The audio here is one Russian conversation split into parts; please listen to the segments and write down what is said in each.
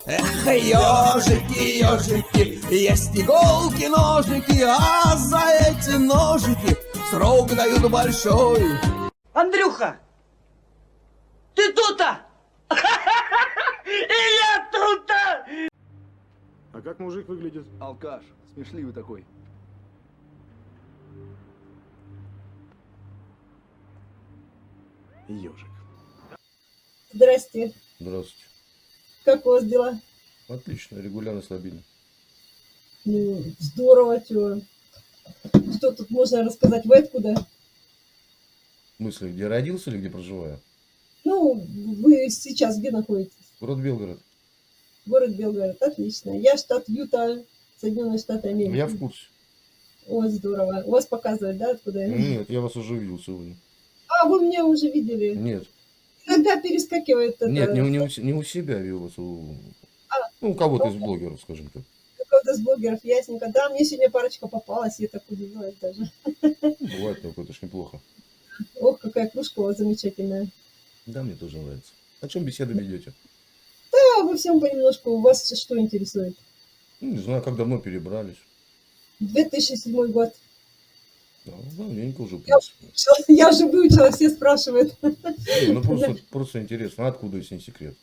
Эх, ежики, ежики, есть иголки, ножики, а за эти ножики срок дают большой. Андрюха, ты тут-то? И я тут-то! А как мужик выглядит? Алкаш, смешливый такой. Ежик. Здрасте. Здравствуйте. Как у вас дела? Отлично, регулярно, стабильно. Ну, здорово, чё. Что тут можно рассказать? Вы откуда? В смысле, где родился или где проживаю? Ну, вы сейчас где находитесь? Город Белгород. Город Белгород. Отлично. Я штат Юта, Соединенные Штаты Америки. Я в курсе. О, здорово. У вас показывает, да, откуда я? Нет, я вас уже видел сегодня. А, вы меня уже видели? Нет. Иногда перескакивает это. Нет, не у себя вел вас. Ну, у кого-то из блогеров, скажем так. Какой-то из блогеров, ясненько. Да, мне сегодня парочка попалась, я так удивилась даже. Бывает такое, это ж неплохо. Ох, какая кружка у вас замечательная. Да, мне тоже нравится. О чем беседу ведете? Да, во всем понемножку. Вас что интересует? Ну, не знаю, как давно перебрались. 2007 год. Да, давненько уже, в принципе. Я уже выучила, все спрашивают. Не, ну, просто интересно, а откуда, если не секрет?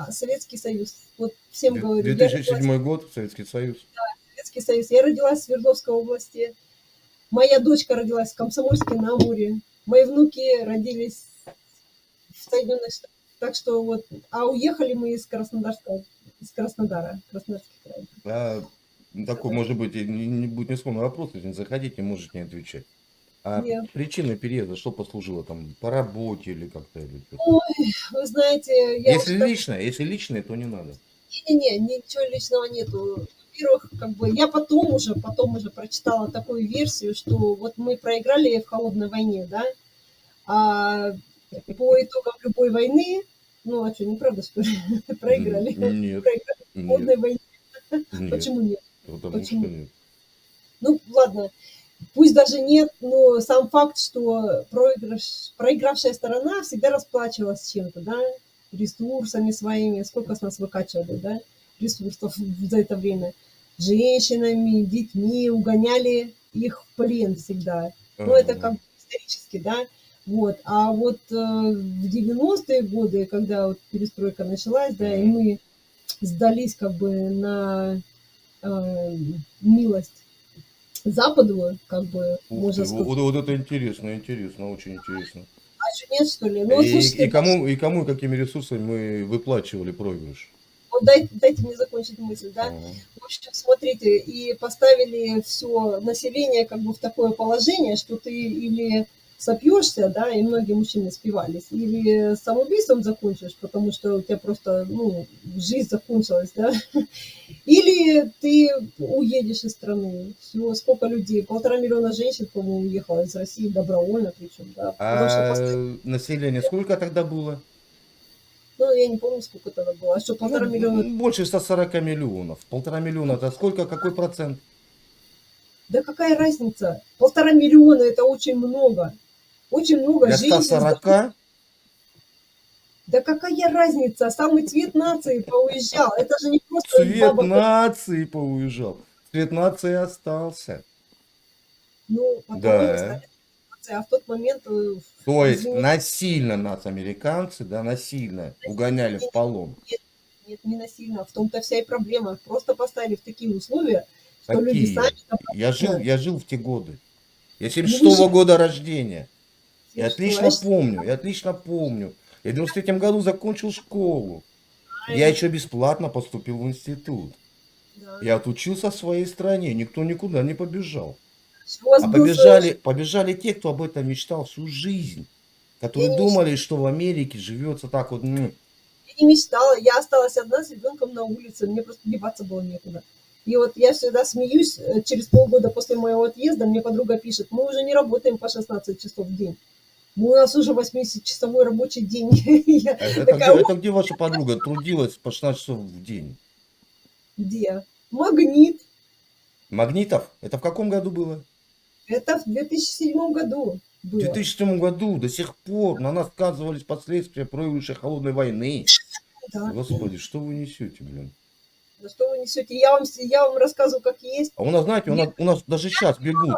Советский Союз. Вот всем говорю. 2007 год, Советский Союз. Советский Союз. Я родилась в Свердловской области. Моя дочка родилась в Комсомольске на Амуре. Мои внуки родились в Соединенных Штатах. Так что вот, а уехали мы из Краснодара, Краснодарский край. А, такой, может быть, не будет нескромный вопрос, если не захотите, можете не отвечать. А Нет. причиной переезда что послужило там? По работе или как-то? Или Ой, вы знаете, я если личное, то не надо. Не, ничего личного нету. Во-первых, как бы я потом уже прочитала такую версию, что вот мы проиграли в холодной войне, да, а по итогам любой войны, ну а что, неправда, что ли, проиграли? Нет. Проиграли в холодной войне. Нет. Почему нет? Потому Почему? что нет. Ну, ладно, пусть даже нет, но сам факт, что проигравшая сторона всегда расплачивалась чем-то, да, ресурсами своими, сколько с нас выкачивали, да, ресурсов за это время, женщинами, детьми, угоняли их в плен всегда. Ну, это как бы исторически, да, вот. А вот в 90-е годы, когда вот перестройка началась, да, и мы сдались как бы на милость Западу, как бы, можно сказать. Вот это интересно, очень интересно. А что, нет, что ли? Ну, вот, слушайте, И кому и какими ресурсами мы выплачивали проигрыш? вот дайте мне закончить мысль, да. В общем, смотрите, и поставили все население как бы в такое положение, что ты или сопьешься, да, и многие мужчины спивались, или самоубийством закончишь, потому что у тебя просто, ну, жизнь закончилась, да, или ты уедешь из страны. Всего сколько людей? 1,5 миллиона женщин, по-моему, уехало из России добровольно, причем, да. Потому что Население сколько тогда было? ну, я не помню, сколько тогда было. А что, 1,5 миллиона? Больше 140 миллионов. 1,5 миллиона это сколько, какой процент? Да какая разница? 1,5 миллиона это очень много. Очень много Для женщин. 140? Да какая разница? Самый цвет нации поуезжал. Это же не просто Цвет баба. нации поуезжал. Цвет нации остался. Ну, потом Да. они стали нацией, а в тот момент... То есть извините, насильно нас американцы, да, насильно угоняли в полон. нет, не насильно. В том-то вся и проблема. Просто поставили в такие условия, что люди Какие? сами... Я жил в те годы. Я Ну, 76-го года рождения. Я что, отлично помню. Я в 93-м году закончил школу. Я еще бесплатно поступил в институт. Да. Я отучился в своей стране, никто никуда не побежал. У вас А был побежали те, кто об этом мечтал всю жизнь. Которые Я не думали, что в Америке живется так вот. Я не мечтала. Я осталась одна с ребенком на улице. Мне просто деваться было некуда. И вот я всегда смеюсь, через полгода после моего отъезда мне подруга пишет, мы уже не работаем по 16 часов в день. У нас уже 80-часовой рабочий день. Это где ваша подруга трудилась по 16 часов в день? Где? Магнит. Магнитов? Это в каком году было? Это в 2007 году В было. 2007 году до сих пор на нас сказывались последствия проигрыша холодной войны. Да. Господи, что вы несете, блин? Да что вы несете? Я вам рассказываю, как есть. А у нас, знаете, у нас даже сейчас бегут.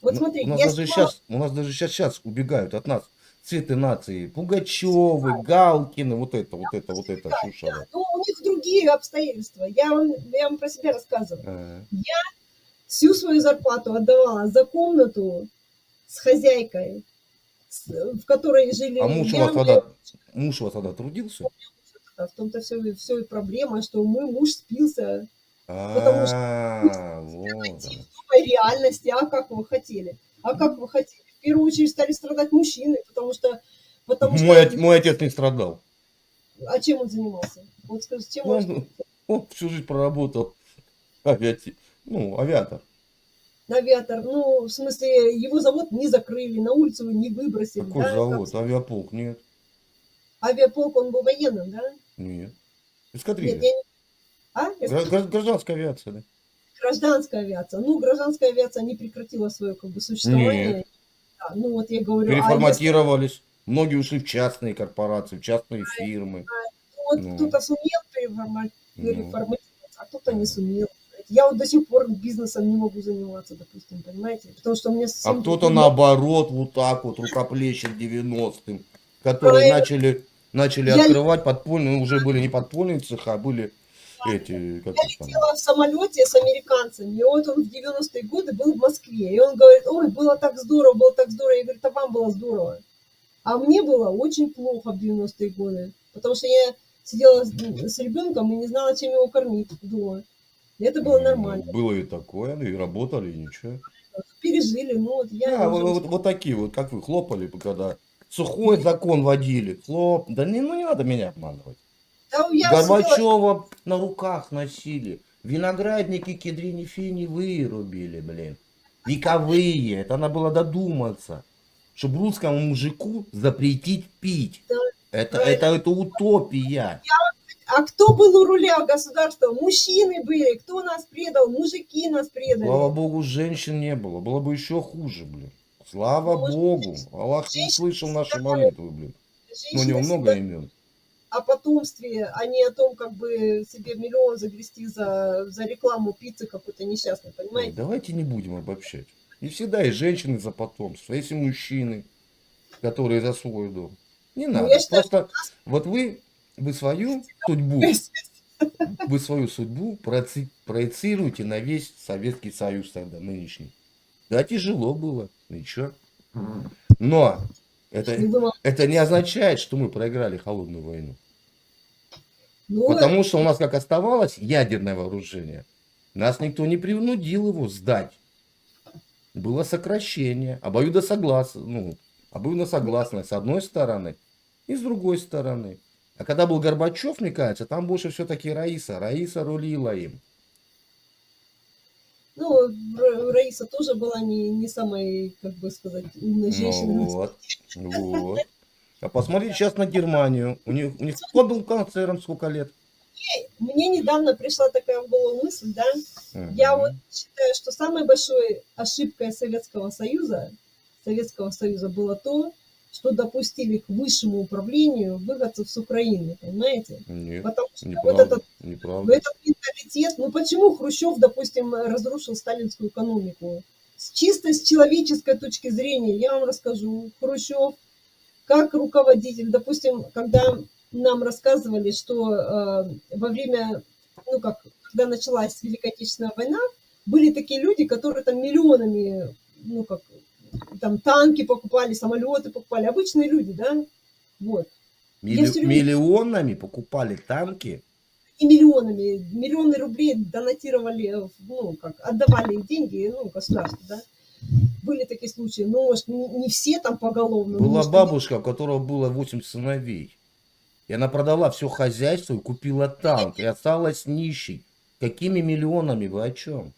Вот У смотри, нас я даже снимала, сейчас, у нас даже сейчас убегают от нас цветы нации. Пугачевы, Галкины, вот это, Шушера. ну, у них другие обстоятельства. Я вам про себя рассказываю. Ага. Всю свою зарплату отдавала за комнату с хозяйкой, в которой жили А муж у я, вас тогда, муж у вас тогда трудился? в том-то все и проблема, что муж спился. Потому что Вот. в той реальности, а как вы хотели? А как вы хотели? В первую очередь стали страдать мужчины, потому что Мой отец не страдал. а чем он занимался? Вот скажи, чем он Он всю жизнь проработал авиатор. авиатор? Ну, в смысле, его завод не закрыли, на улицу не выбросили. Какой да? завод? Авиаполк? Нет. Авиаполк, он был военным, да? Нет. Нет, Эскадрилья. я не... А? Гражданская авиация, да? Гражданская авиация. Ну, гражданская авиация не прекратила свое существование. Нет. Да, ну, вот я говорю, Переформатировались. Многие ушли в частные корпорации, в частные фирмы. вот кто-то сумел переформатироваться, а кто-то не Ну. сумел. Я вот до сих пор бизнесом не могу заниматься, допустим, понимаете? Потому что у меня А совсем кто-то другие- наоборот вот так вот рукоплещет 90-м, которые Правильно. начали Я открывать подпольные, уже были не подпольные цеха, а были эти, как Я их там, летела в самолете с американцами, и вот он в 90-е годы был в Москве, и он говорит, ой, было так здорово, было так здорово. Я говорю, а вам было здорово. А мне было очень плохо в 90-е годы, потому что я сидела с ребенком и не знала, чем его кормить дома. И это было нормально. было и такое, и работали, и ничего. Пережили, ну вот я... Да, уже- вот такие вот, как вы хлопали, когда сухой закон водили, хлоп, да не надо меня обманывать. Да, я сидела- Горбачева на руках носили. Виноградники кедрини фини вырубили, блин. Вековые. Это надо было додуматься. Чтобы русскому мужику запретить пить. Да, Это утопия. А кто был у руля государства? Мужчины были. Кто нас предал? Мужики нас предали. Слава богу, женщин не было. Было бы еще хуже, блин. Слава Ну, богу. Аллах не услышал наши молитвы, блин. Но у него Женщины много всегда имен. о потомстве, а не о том, как бы себе миллион загрести за рекламу пиццы какой-то несчастной, Ой, понимаете? давайте не будем обобщать. И всегда и женщины за потомство, есть и мужчины, которые за свой дом. Не надо. я считаю, Просто вот вы свою судьбу проецируете на весь Советский Союз тогда, нынешний. Да, тяжело было, ничего. Но Я думала, это не означает, что мы проиграли холодную войну. ну, Потому что у нас как оставалось ядерное вооружение, нас никто не принудил его сдать. Было сокращение, обоюдосогласное с одной стороны и с другой стороны. А когда был Горбачев, мне кажется, там больше все-таки Раиса рулила им. ну, Раиса тоже была не самой, как бы сказать, умной женщиной. Ну вот. А посмотрите сейчас на Германию. У них кто был канцлером сколько лет? Мне недавно пришла такая в голову мысль, да, Мгм. я вот считаю, что самой большой ошибкой Советского Союза было то, что допустили к высшему управлению выходцев с Украины, понимаете? Нет, Потому что вот неправда. этот Неправда. этот менталитет, ну почему Хрущев, допустим, разрушил сталинскую экономику? Чисто с человеческой точки зрения, я вам расскажу, Хрущев, как руководитель, допустим, когда нам рассказывали, что во время, когда началась Великая Отечественная война, были такие люди, которые там миллионами, там танки покупали, самолеты покупали, обычные люди, да, вот. Я всё время- Миллионами покупали танки. И миллионы рублей донатировали, отдавали деньги, государству, да. Были такие случаи, но, может, не все там поголовно. но, Была может, бабушка, у которой было 8 сыновей. И она продала все хозяйство и купила танк. И осталась нищей. Какими миллионами? Вы о чем?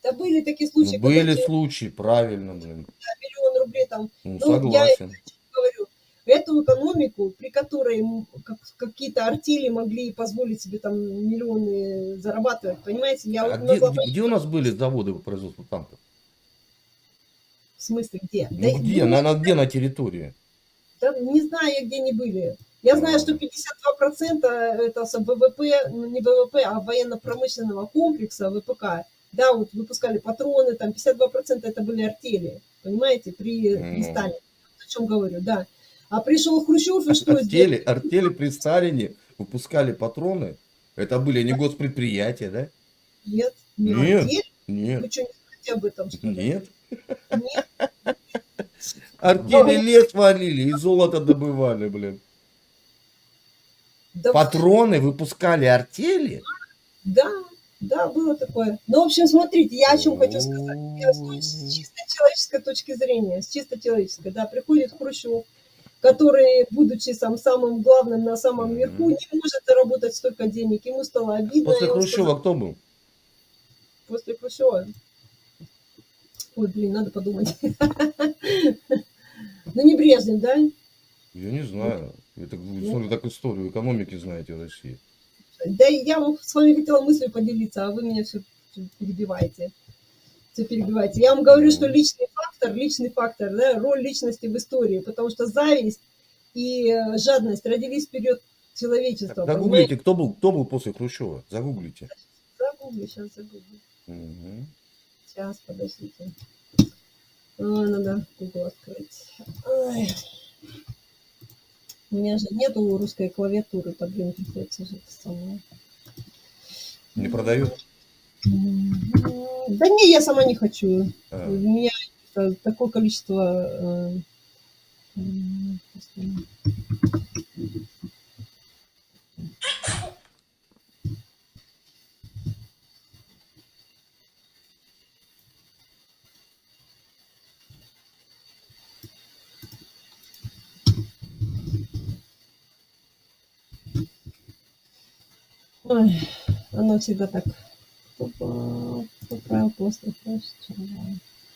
Да были такие Ну, случаи, были когда тебе случаи, правильно, блин. миллион рублей там, Ну, Ну, я- согласен. говорю, эту экономику, при которой какие-то артели могли позволить себе там миллионы зарабатывать, понимаете, я А вот где, могла где у нас были заводы по производству танков? в смысле, где? Ну где? Где на территории? Да не знаю я, где они были. Я знаю, что 52% это ВВП, ну не ВВП, а военно-промышленного комплекса ВПК. Да, вот выпускали патроны, там 52% это были артели, понимаете, при Сталине. О чем говорю, да. А пришел Хрущев и что сделал? Артели при Сталине выпускали патроны. Это были не госпредприятия, да? Нет, не Нет, артель. нет, Вы что, не знаете об этом, что ли? нет. Нет. Артели лес валили и золото добывали, блин. Да, Патроны выпускали артели? да, да, было такое. Ну, в общем, смотрите, я о чем хочу сказать. Я с чисто человеческой точки зрения, с чисто человеческой, да, приходит Хрущев, который, будучи самым главным на самом верху, не может заработать столько денег. Ему стало обидно. После и он Хрущева сказал, кто был? после Хрущева. Ой, блин, надо подумать. Ну, не Брежнев, да? Я не знаю. Это, смотрю, так историю экономики знаете в России. Да, я вам с вами хотела мыслью поделиться, а вы меня все перебиваете. Все перебиваете. Я вам говорю, что личный фактор, да, роль личности в истории, потому что зависть и жадность родились вперед человечества. Загуглите, кто был после Хрущева. Загуглите. Загугли, сейчас загуглю. Угу. Сейчас, подождите. Надо Google открыть. Ой. У меня же нету русской клавиатуры, то, блин, приходится же это самое. Не продают? Да не, я сама не хочу. А. У меня такое количество... Ой, оно всегда так. Поправил после.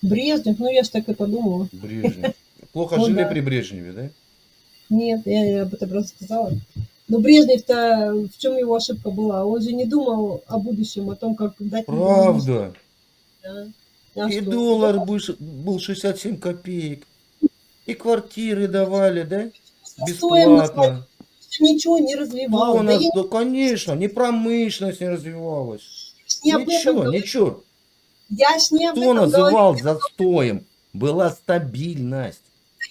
Брежнев, ну я ж так и подумала. Брежнев. Плохо Ну жили да. при Брежневе, да? Нет, я об этом просто сказала. Но Брежнев-то, в чем его ошибка была? Он же не думал о будущем, о том, как дать... Правда. Да. А И что? доллар был 67 копеек. И квартиры давали, да? Бесплатно. Ничего не развивал. Да, Да я да, конечно, ни промышленность не развивалась. не об этом Ничего, говорю. ничего. Я ж не об Кто этом говорю. называл застоем? Была стабильность.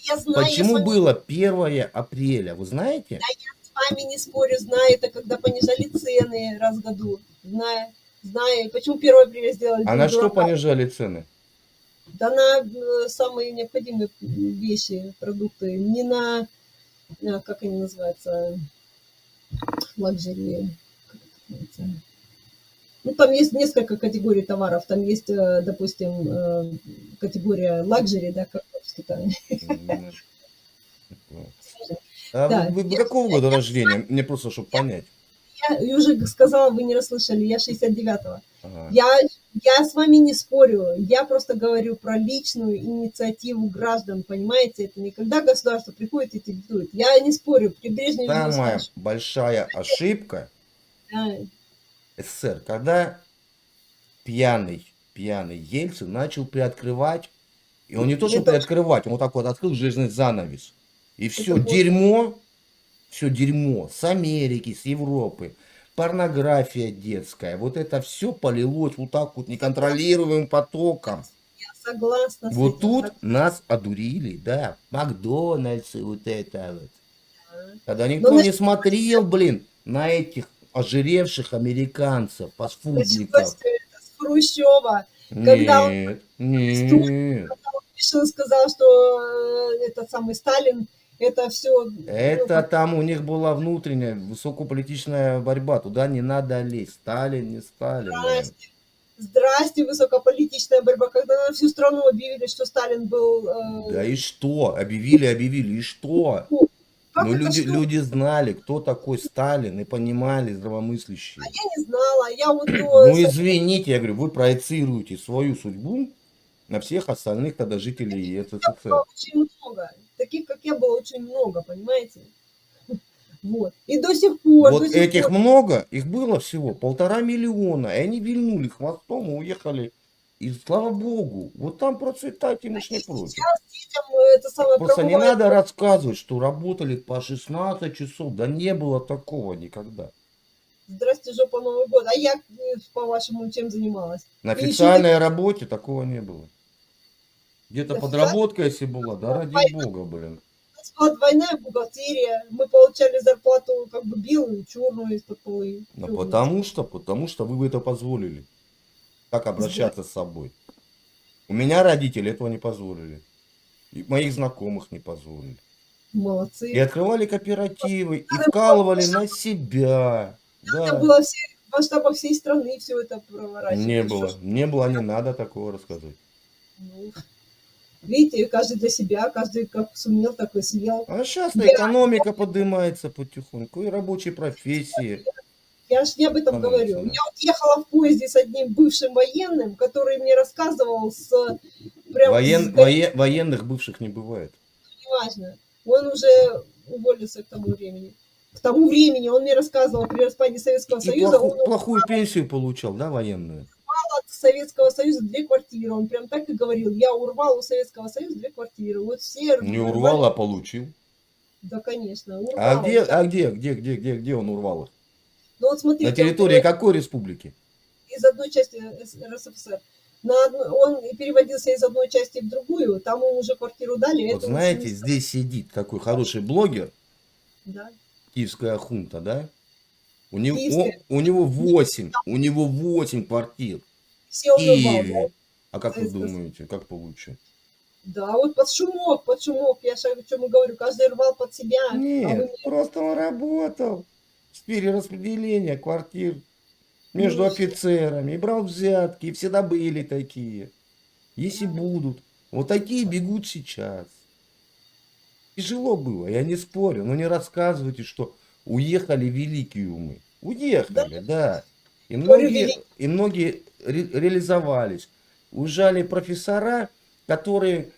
Я знаю, Почему я с вами, было 1 апреля? Вы знаете? с вами не спорю, знаю, это когда понижали цены раз в году. Знаю. И почему 1 апреля сделали? А на что понижали цены? Да на самые необходимые вещи, продукты. Не на, как они называются, лакжери. Как это называется? Ну, там есть несколько категорий товаров. Там есть, допустим, категория лакжери, да, как в Китае. А Да. вы какого года рождения? Мне просто, чтобы понять. Я уже сказала, вы не расслышали, я 69-го. Ага. Я с вами не спорю, я просто говорю про личную инициативу граждан, понимаете? Это не когда государство приходит и диктует. Я не спорю, при Брежневе не Самая спрашиваю. большая ошибка Да. СССР, когда пьяный Ельцин начал приоткрывать, и он не то, что Это- приоткрывать, он вот так вот открыл железный занавес. И все было- дерьмо с Америки, с Европы, порнография детская, вот это все полилось вот так вот неконтролируемым потоком. Я согласна с Вот этим, тут нас одурили, да, Макдональдсы, вот это вот. Когда никто мы- не смотрел, блин, на этих ожиревших американцев, фастфудников. Началось это с Хрущева. Когда он- Нет, нет. Решил, сказал, что этот самый Сталин, это все... Это там у них была внутренняя высокополитичная борьба. Туда не надо лезть. Сталин, не Сталин. блин. Здрасте, высокополитичная борьба. Когда на всю страну объявили, что Сталин был... Да и что? Объявили, и что? как Ну, это что? люди знали, кто такой Сталин, и понимали здравомыслящие. Я не знала. Я вот Ну, извините, я говорю, вы проецируете свою судьбу на всех остальных тогда жителей СССР. очень много. Таких, как я, было очень много, понимаете? Вот. И до сих пор... Вот до сих этих пор. много, их было всего 1,5 миллиона, и они вильнули хвостом и уехали И слава богу, вот там процветайте, мы ж не против. Сейчас детям это самое Просто не пробывает. надо рассказывать, что работали по 16 часов. Да не было такого никогда. Здрасте, жопа, Новый год. А я, по-вашему, чем занималась? На И ещё официальной работе такого не было. Где-то Да подработка, если была, да ради бога, блин. У нас была двойная бухгалтерия. Мы получали зарплату как бы белую, черную из-под полы. Ну, Чё у нас? потому что вы это позволили. Так обращаться с собой. У меня родители этого не позволили. И моих знакомых не позволили. Молодцы. И открывали кооперативы, и вкалывали на себя. Это Да. было в масштабах всей страны все это проворачивать. Не Ты было, что ж, не было, не надо такого рассказывать. ну, видите, каждый для себя, каждый как сумел, так и съел. А сейчас Я- экономика поднимается потихоньку, и рабочие профессии. Я ж не об этом Становится, говорю. да. Я вот ехала в поезде с одним бывшим военным, который мне рассказывал с прям Военных бывших не бывает. неважно. Он уже уволился к тому времени. К тому времени он мне рассказывал при распаде Советского И Союза, он плохую пенсию получал, да, военную? урвал от Советского Союза 2 квартиры. Он прям так и говорил. Я урвал у Советского Союза 2 квартиры. Вот все... Не урвал, а получил. Да, конечно, урвал. А где он урвал их? Ну вот смотрите, На территории какой республики? из одной части РСФСР. Он переводился из одной части в другую, там ему уже квартиру дали. Вот это знаете, уже- здесь сидит такой хороший блогер, Да. киевская хунта, да? У Киевская. него 8 квартир Все в он урвал. Киеве. А как вы Советского думаете, как получше? Да, вот под шумок. Я же о чем и говорю, каждый рвал под себя. А вы Нет, мне- просто он работал с перераспределения квартир между Ну, офицерами, и брал взятки, и всегда были такие. Если будут, вот такие бегут сейчас. Тяжело было, я не спорю, но не рассказывайте, что уехали великие умы. Уехали, да. И многие реализовались. Уезжали профессора, которые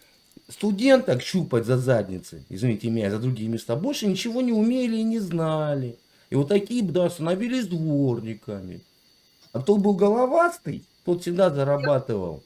студенток щупать за задницы, извините меня, за другие места, больше ничего не умели и не знали. И вот такие, да, становились дворниками. А кто был головастый, тот всегда зарабатывал.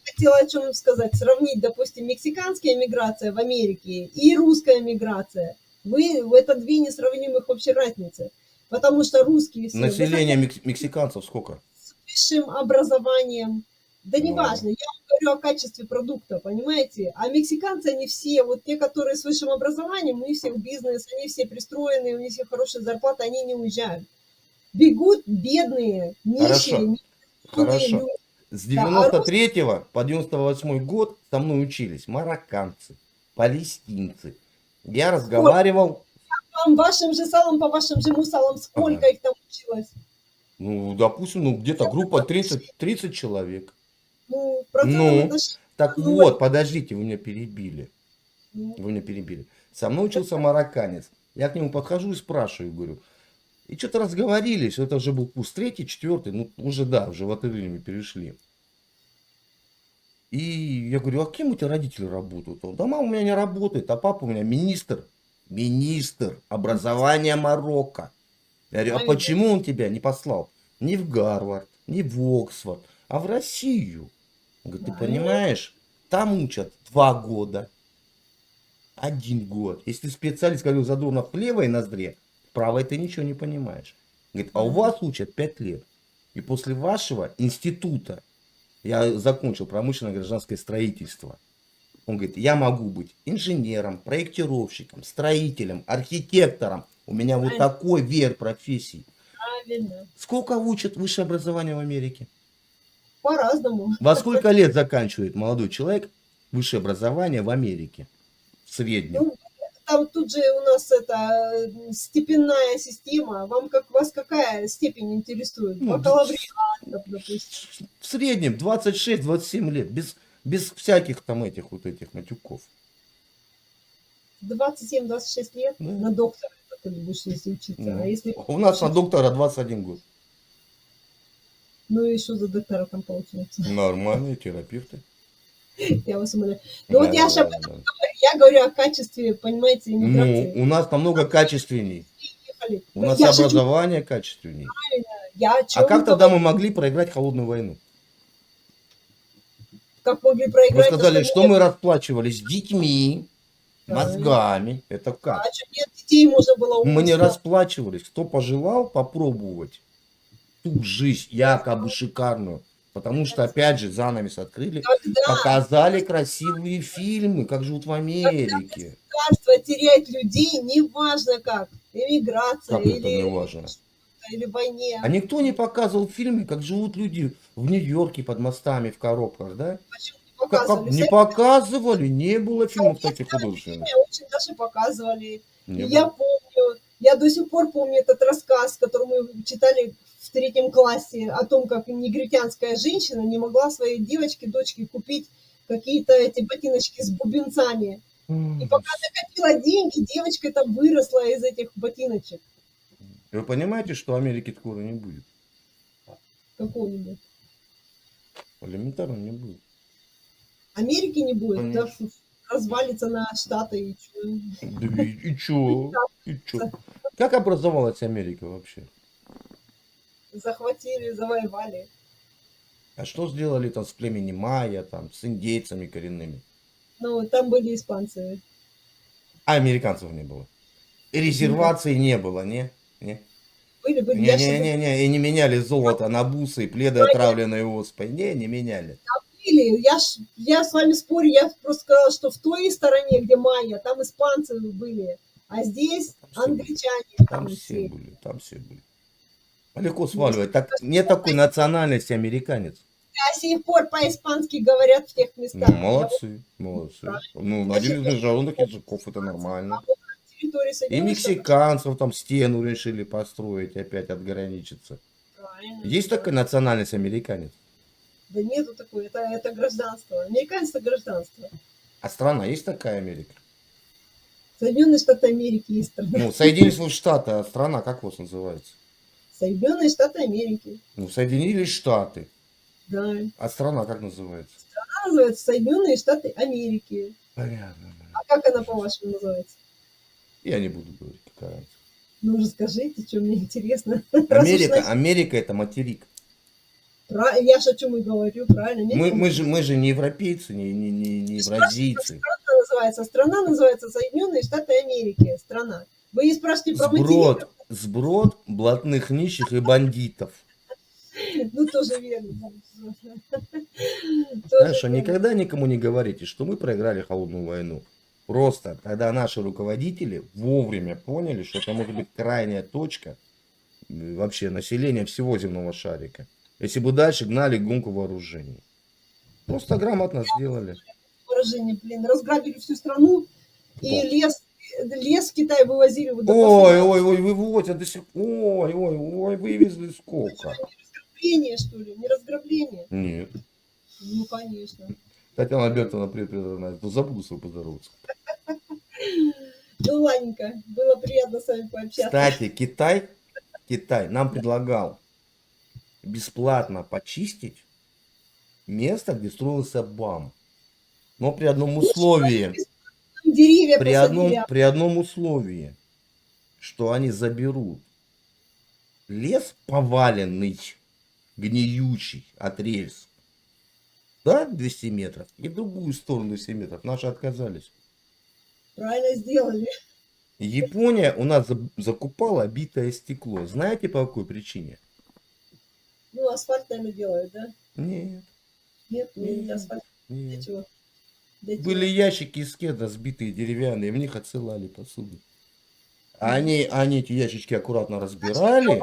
Хотела о чем сказать. Сравнить, допустим, мексиканская миграция в Америке и русская миграция. Это две несравнимых вообще разницы. Потому что русские все Население мексиканцев сколько? с высшим образованием. Да Ну. неважно, я вам говорю о качестве продукта, понимаете? А мексиканцы, они все, вот те, которые с высшим образованием, у них всех бизнес, они все пристроенные, у них все хорошие зарплаты, они не уезжают. Бегут бедные, Хорошо. нищие, Хорошо. люди. С Да, а 93 по 98 год со мной учились марокканцы, палестинцы. Я разговаривал, Вашим же салам, по вашим же мусалам, сколько их там училось? ну, допустим, где-то группа 30 человек. Ну, в процентном Ну, отношении, так Ну, вот, подождите, вы меня перебили. ну, Вы меня перебили. Со мной учился марокканец. Я к нему подхожу и спрашиваю, говорю, и что-то разговорились, это уже был курс 3, 4, ну, уже, да, уже в отрыве мы перешли. И я говорю, а кем у тебя родители работают? Он, да мама у меня не работает, а папа у меня министр образования Марокко. Я говорю, а Правильно. почему он тебя не послал ни в Гарвард, ни в Оксфорд, а в Россию? Он говорит, ты Правильно. понимаешь, там учат 2 года, 1 год. Если специалист, говорил, Задорнов в левой ноздре, в правой ты ничего не понимаешь. Говорит, а у вас учат 5 лет. И после вашего института, я закончил промышленное гражданское строительство, он говорит, я могу быть инженером, проектировщиком, строителем, архитектором. У меня вот Правильно. такой веер профессий. правильно. Сколько учат высшее образование в Америке? По-разному. Во сколько лет заканчивает молодой человек высшее образование в Америке? В среднем. Ну, там тут же у нас это степенная система. Вас какая степень интересует? Ну, Бакалавриат, допустим. В среднем 26-27 лет. Без всяких там этих матюков. 27-26 лет Да. на доктора ты будешь, если учиться. Ну, А если... У нас на доктора 21 год. Ну и что за доктора там получается? Нормальные терапевты. Я вас умоляю. Ну вот я же об Да, этом да. говорю. Я говорю о качестве, понимаете, иммиграции. Ну, у нас намного качественней. Ехали. У Ну, нас я шучу. образование качественней. Я о чем А как тогда мы могли проиграть холодную войну? как могли Вы проиграть? то, сказали, что нет. мы расплачивались детьми, Да. мозгами. Это А как? что, нет, детей можно было Мы не убить? расплачивались. Кто пожелал попробовать ту жизнь якобы шикарную? Потому что, опять же, занавес открыли, Когда показали красивые фильмы, как живут в Америке. государство теряет людей, неважно как, эмиграция Как это не важно? или войне. А никто не показывал фильмы, как живут люди в Нью-Йорке под мостами, в коробках, да? Почему не Как показывали? не Всякие показывали, не было фильмов таких фильмы художественных. очень даже показывали. Не И я было. помню, я до сих пор помню этот рассказ, который мы читали в 3 классе, о том, как негритянская женщина не могла своей девочке, дочке купить какие-то эти ботиночки с бубенцами. И пока накопила деньги, девочка там выросла из этих ботиночек Вы понимаете, что Америки скоро не будет? какого-нибудь. Элементарно не будет. Америки не будет, да, Конечно. развалится на штаты и чё. Да и чё? И чё? Как образовалась Америка вообще? Захватили, завоевали. А что сделали там с племенем майя, там, с индейцами коренными? Ну, там были испанцы. А американцев не было. И резерваций не было, не? Не? Были, я сейчас Не-не-не, и не меняли золото на бусы и пледы, отравленные оспой. Не меняли. были. Я с вами спорю, я просто сказала, что в той стороне, где майя, там испанцы были, а здесь Там все были. англичане. Там Там все все. были, там все были. А легко сваливать. Так, нет такой национальности американец. До сих пор по-испански говорят в тех местах. Ну, молодцы, молодцы. Правильно. Ну, один из международных языков, это нормально. Территории И Соединенных Штатов. мексиканцев там стену решили построить, опять отграничиться. Правильно. Есть такая национальность американец? Да нету такой, это гражданство. Американцы это гражданство. А страна есть такая Америка? Соединенные Штаты Америки есть страна. Ну, Соединились Штаты, а страна как у вас называется? Соединенные Штаты Америки. Ну, Соединились Штаты. Да. А страна как называется? Она называется Соединенные Штаты Америки. Понятно. А как она по-вашему называется? Я не буду говорить, какая разница. Ну уже скажите, что мне интересно. Америка это материк. Я же о чем и говорю, правильно? Мы же не европейцы, не евразийцы. Страна называется. Страна называется Соединенные Штаты Америки. Страна. Вы не спрашиваете про материк? Сброд блатных нищих и бандитов. Ну, тоже верно. Хорошо, никогда никому не говорите, что мы проиграли холодную войну. Просто, когда наши руководители вовремя поняли, что это может быть крайняя точка вообще населения всего земного шарика. Если бы дальше гнали гонку вооружений. Просто грамотно сделали. Выражение, блин, разграбили всю страну, и лес в Китай вывозили вот до Ой, вывозят до сих пор. Ой, вывезли сколько. разграбление, что ли? Не разграбление? Нет. Ну, конечно. Татьяна Альбертовна, привет, забуду свой поздороваться. Ну, ладненько, было приятно с вами пообщаться. Кстати, Китай нам предлагал бесплатно почистить место, где строился БАМ. Но при одном условии. Деревья При одном условии, что они заберут лес поваленный, гниющий от рельс, да, 200 метров, и в другую сторону 200 метров. Наши отказались. Правильно сделали. Япония у нас закупала битое стекло. Знаете по какой причине? Ну, асфальт, наверное, делают, да? Нет. Нет, не асфальт. Для Нет. чего? Для чего? Были ящики из кеда сбитые деревянные, в них отсылали посуду. Они эти ящички аккуратно разбирали,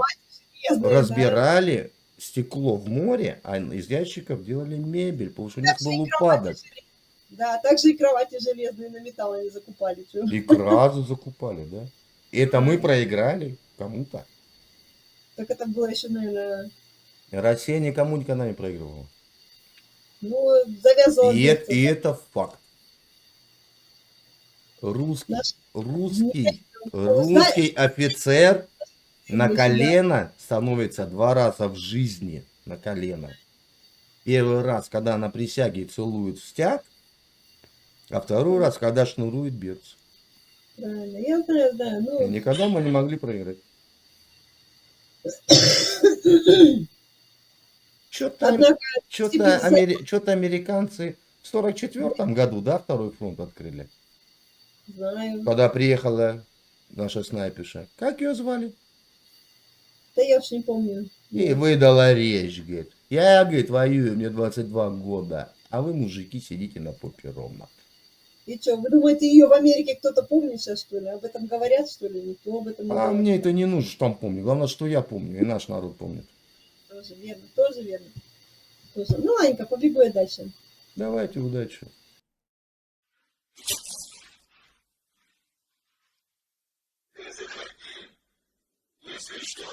стекло в море, а из ящиков делали мебель, потому что у них был упадок. Да, также и кровати железные на металл они закупали. Чё? И кразу закупали, да? И это мы проиграли кому-то. Так это было еще, наверное, Россия никому никогда не проигрывала. ну, завязывала. И это факт. Русский офицер на колено становится 2 раза в жизни. На колено. Первый раз, когда на присяге целует стяг, а второй раз, когда шнурует берцы. Правильно, я знаю, да. И Ну, никогда мы не могли проиграть. Что Однако, что-то американцы в 44-м году, да, второй фронт открыли? знаю. Когда приехала наша снайперша. Как ее звали? Да я уж не помню. И выдала речь, говорит. Я, говорит, воюю, мне 22 года. А вы, мужики, сидите на попе ровно. И что, вы думаете, ее в Америке кто-то помнит сейчас, что ли? Об этом говорят, что ли? Никто об этом не А говорит. мне это не нужно, что там помню. Главное, что я помню, и наш народ помнит. Тоже верно, тоже верно. Тоже. Ну, ладненько, побегу я дальше. Давайте, удачи. Если что,